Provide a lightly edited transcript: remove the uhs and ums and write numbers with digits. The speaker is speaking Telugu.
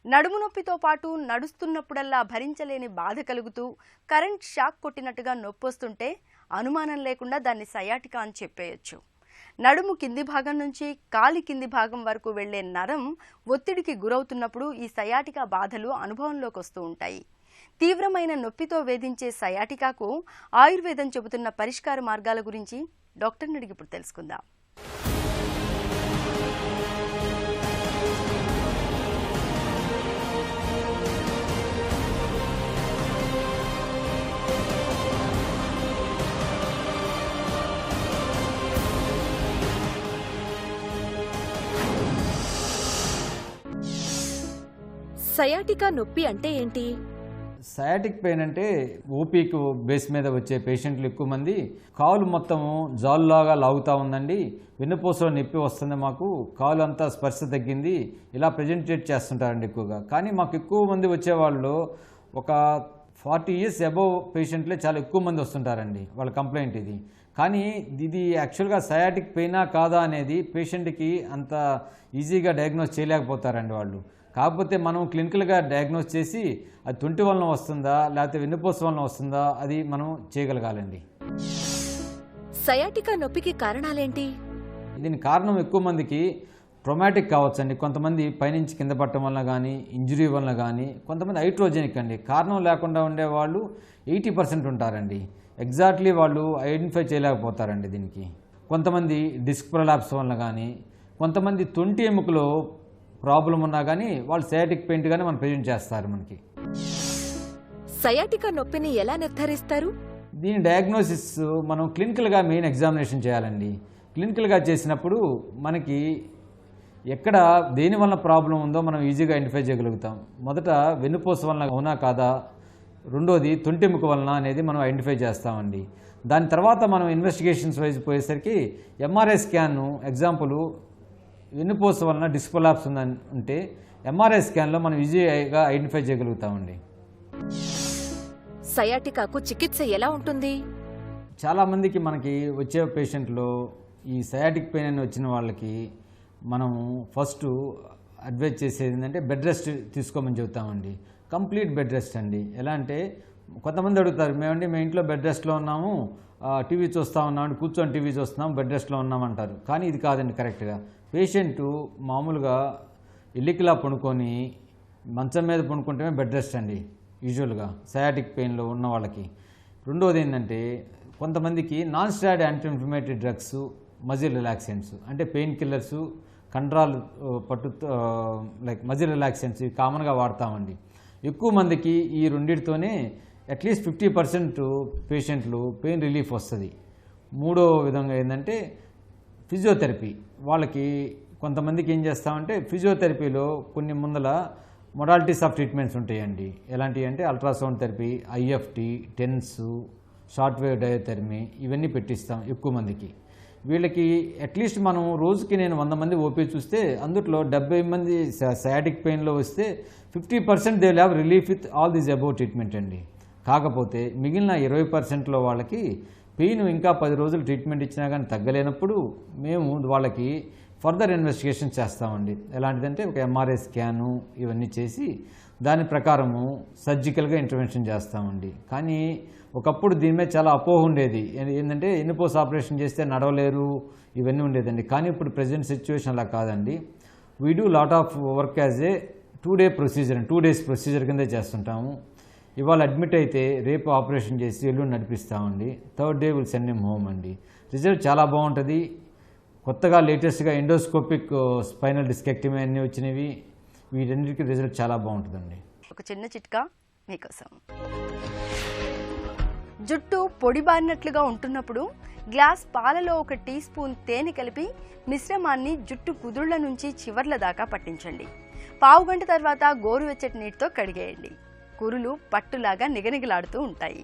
నడుము నొప్పితో పాటు నడుస్తున్నప్పుడల్లా భరించలేని బాధ కలుగుతూ కరెంట్ షాక్ కొట్టినట్టుగా నొప్పొస్తుంటే అనుమానం లేకుండా దాన్ని సయాటికా అని చెప్పేయొచ్చు. నడుము కింది భాగం నుంచి కాలి కింది భాగం వరకు వెళ్లే నరం ఒత్తిడికి గురవుతున్నప్పుడు ఈ సయాటికా బాధలు అనుభవంలోకి వస్తూ ఉంటాయి. తీవ్రమైన నొప్పితో వేధించే సయాటికాకు ఆయుర్వేదం చెబుతున్న పరిష్కార మార్గాల గురించి డాక్టర్ని అడిగి ఇప్పుడు తెలుసుకుందాం. సయాటికా నొప్పి అంటే ఏంటి? సయాటిక్ పెయిన్ అంటే ఓపీకి బేస్ మీద వచ్చే పేషెంట్లు ఎక్కువ మంది కాలు మొత్తము జాలులాగా లాగుతూ ఉందండి, వెన్నుపూసలో నొప్పి వస్తుంది, మాకు కాలు అంతా స్పర్శ తగ్గింది, ఇలా ప్రజెంటేట్ చేస్తుంటారండి ఎక్కువగా. కానీ మాకు ఎక్కువ మంది వచ్చేవాళ్ళు ఒక 40 years అబవ్ పేషెంట్లే చాలా ఎక్కువ మంది వస్తుంటారండి. వాళ్ళ కంప్లైంట్ ఇది. కానీ ఇది యాక్చువల్గా సయాటిక్ పెయినా కాదా అనేది పేషెంట్కి అంత ఈజీగా డయాగ్నోస్ చేయలేకపోతారండి వాళ్ళు. కాకపోతే మనం క్లినికల్గా డయాగ్నోస్ చేసి అది తుంటి వలన వస్తుందా లేకపోతే వెన్నుపూస వలన వస్తుందా అది మనం చేయగలగాలండి. సయాటికా నొప్పికి కారణాలేంటి? దీని కారణం ఎక్కువ మందికి ట్రోమాటిక్ కావచ్చండి. కొంతమంది పైనుంచి కింద పట్టడం వలన కానీ, ఇంజురీ వలన కానీ, కొంతమంది హైడ్రోజెనిక్ అండి. కారణం లేకుండా ఉండేవాళ్ళు 80% ఉంటారండి. ఎగ్జాక్ట్లీ వాళ్ళు ఐడెంటిఫై చేయలేకపోతారండి దీనికి. కొంతమంది డిస్క్ ప్రొలాప్స్ వలన కానీ, కొంతమంది తొంటి ఎముకలో ప్రాబ్లం ఉన్నా కానీ వాళ్ళు సయాటిక్ పెయిన్ గానే మనం ప్రెజెంట్ చేస్తారు మనకి. సయాటికా నొప్పిని ఎలా నిర్ధారిస్తారు? దీని డయాగ్నోసిస్ మనం క్లినికల్గా మెయిన్ ఎగ్జామినేషన్ చేయాలండి. క్లినికల్గా చేసినప్పుడు మనకి ఎక్కడ దేని వలన ప్రాబ్లం ఉందో మనం ఈజీగా ఐడెంటిఫై చేయగలుగుతాం. మొదట వెన్నుపూస వలన అవునా కాదా, రెండోది తొంటెముక వలన అనేది మనం ఐడెంటిఫై చేస్తామండి. దాని తర్వాత మనం ఇన్వెస్టిగేషన్స్ వైజ్ పోయేసరికి ఎంఆర్ఐ స్కాన్, ఎగ్జాంపుల్ వెన్నుపూస వలన డిస్క్ ప్రొలాప్స్ ఉందంటే ఎంఆర్ఐ స్కాన్లో మనం ఈజీగా ఐడెంటిఫై చేయగలుగుతామండి. సయాటికాకు చికిత్స ఎలా ఉంటుంది? చాలామందికి మనకి వచ్చే పేషెంట్లో ఈ సయాటిక్ పెయిన్ అని వచ్చిన వాళ్ళకి మనము ఫస్ట్ అడ్వైజ్ చేసేది ఏంటంటే బెడ్ రెస్ట్ తీసుకోమని చెబుతామండి. కంప్లీట్ బెడ్ రెస్ట్ అండి. ఎలా అంటే కొంతమంది అడుగుతారు, మేమండి మేము ఇంట్లో బెడ్ రెస్ట్లో ఉన్నాము, టీవీ చూస్తూ ఉన్నామండి, కూర్చొని టీవీ చూస్తున్నాం, బెడ్ రెస్ట్లో ఉన్నామంటారు. కానీ ఇది కాదండి కరెక్ట్గా. పేషెంటు మామూలుగా ఇల్లికిలా పడుకొని మంచం మీద పడుకుంటేనే బెడ్ రెస్ట్ అండి యూజువల్గా సయాటిక్ పెయిన్లో ఉన్న వాళ్ళకి. రెండోది ఏంటంటే కొంతమందికి non steroid anti inflammatory drugs, muscle relaxants అంటే పెయిన్ కిల్లర్స్, కండరాలు లైక్ మజిల్ రిలాక్సెంట్స్ ఇవి కామన్గా వాడతామండి. ఎక్కువ మందికి ఈ రెండింటితోనే అట్లీస్ట్ 50% పేషెంట్లు పెయిన్ రిలీఫ్ వస్తుంది. మూడో విధంగా ఏంటంటే ఫిజియోథెరపీ. వాళ్ళకి కొంతమందికి ఏం చేస్తామంటే ఫిజియోథెరపీలో కొన్ని ముందల మొడాలిటీస్ ఆఫ్ ట్రీట్మెంట్స్ ఉంటాయండి. ఎలాంటివి అంటే ultrasound therapy, IFT, TENS, short wave diathermy ఇవన్నీ పెట్టిస్తాం ఎక్కువ మందికి. వీళ్ళకి అట్లీస్ట్ మనం రోజుకి నేను 100 మంది ఓపీ చూస్తే అందులో 70 మంది సయాటిక్ పెయిన్లో వస్తే 50% they will have relief with all these above treatment అండి. కాకపోతే మిగిలిన 20%లో వాళ్ళకి పెయిన్ ఇంకా 10 రోజులు ట్రీట్మెంట్ ఇచ్చినా కానీ తగ్గలేనప్పుడు మేము వాళ్ళకి ఫర్దర్ ఇన్వెస్టిగేషన్ చేస్తామండి. ఎలాంటిదంటే ఒక ఎంఆర్ఐ స్కాను ఇవన్నీ చేసి దాని ప్రకారము సర్జికల్గా ఇంటర్వెన్షన్ చేస్తామండి. కానీ ఒకప్పుడు దీని మీద చాలా అపోహ ఉండేది. ఏంటంటే వెన్నుపూస ఆపరేషన్ చేస్తే నడవలేరు ఇవన్నీ ఉండేదండి. కానీ ఇప్పుడు ప్రజెంట్ సిచ్యువేషన్ అలా కాదండి. We do lot of work as a 2 day procedure, 2 days procedure కిందే చేస్తుంటాము. ఇవాళ అడ్మిట్ అయితే రేపు ఆపరేషన్ చేసి ఎల్లుండి నడిపిస్తామండి. 3rd day will send him home అండి. రిజల్ట్ చాలా బాగుంటుంది. కొత్తగా లేటెస్ట్గా ఎండోస్కోపిక్ స్పైనల్ డిస్కెక్టమీ అన్నీ వచ్చినవి. వీటన్నిటికీ రిజల్ట్ చాలా బాగుంటుందండి. ఒక చిన్న చిట్కా మీకోసం. జుట్టు పొడిబారినట్లుగా ఉంటున్నప్పుడు గ్లాస్ పాలలో 1 టీ స్పూన్ తేనె కలిపి మిశ్రమాన్ని జుట్టు కుదుళ్ల నుంచి చివర్ల దాకా పట్టించండి. 1/2 గంట తర్వాత గోరువెచ్చటి నీటితో కడిగేయండి. కురులు పట్టులాగా నిగనిగలాడుతూ ఉంటాయి.